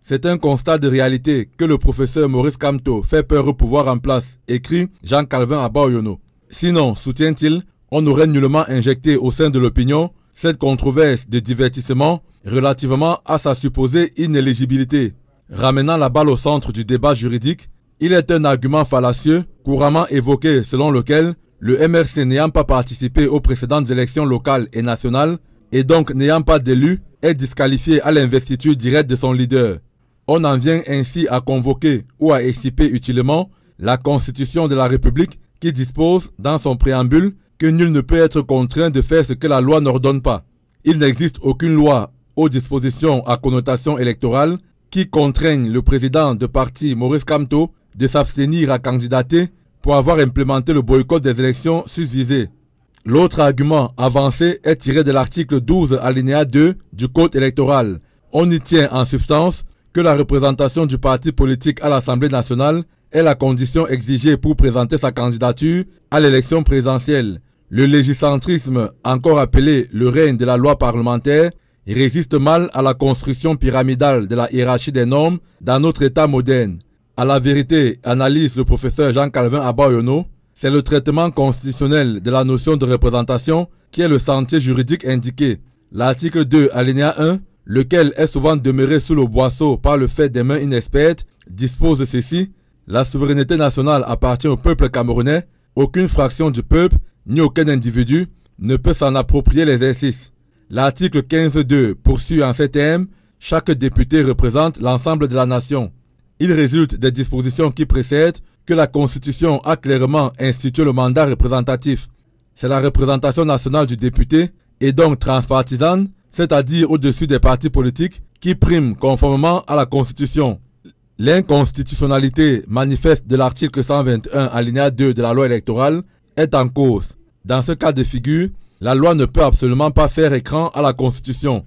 C'est un constat de réalité que le professeur Maurice Kamto fait peur au pouvoir en place, écrit Jean-Calvin Abaoyono. Sinon, soutient-il, on n'aurait nullement injecté au sein de l'opinion cette controverse de divertissement relativement à sa supposée inéligibilité. Ramenant la balle au centre du débat juridique, il est un argument fallacieux couramment évoqué selon lequel le MRC n'ayant pas participé aux précédentes élections locales et nationales et donc n'ayant pas d'élu est disqualifié à l'investiture directe de son leader. On en vient ainsi à convoquer ou à exciper utilement la Constitution de la République qui dispose dans son préambule que nul ne peut être contraint de faire ce que la loi n'ordonne pas. Il n'existe aucune loi aux dispositions à connotation électorale qui contraignent le président de parti Maurice Kamto de s'abstenir à candidater pour avoir implémenté le boycott des élections susvisées. L'autre argument avancé est tiré de l'article 12 alinéa 2 du Code électoral. On y tient en substance que la représentation du parti politique à l'Assemblée nationale est la condition exigée pour présenter sa candidature à l'élection présidentielle. Le légicentrisme, encore appelé le règne de la loi parlementaire, résiste mal à la construction pyramidale de la hiérarchie des normes dans notre État moderne. À la vérité, analyse le professeur Jean-Calvin Abaoyono, c'est le traitement constitutionnel de la notion de représentation qui est le sentier juridique indiqué. L'article 2, alinéa 1, lequel est souvent demeuré sous le boisseau par le fait des mains inexpertes, dispose de ceci: la souveraineté nationale appartient au peuple camerounais, aucune fraction du peuple, ni aucun individu, ne peut s'en approprier l'exercice. L'article 15.2 poursuit en ces termes: chaque député représente l'ensemble de la nation. Il résulte des dispositions qui précèdent que la Constitution a clairement institué le mandat représentatif. C'est la représentation nationale du député, et donc transpartisane, c'est-à-dire au-dessus des partis politiques, qui prime conformément à la Constitution. L'inconstitutionnalité manifeste de l'article 121 alinéa 2 de la loi électorale est en cause. Dans ce cas de figure, la loi ne peut absolument pas faire écran à la Constitution.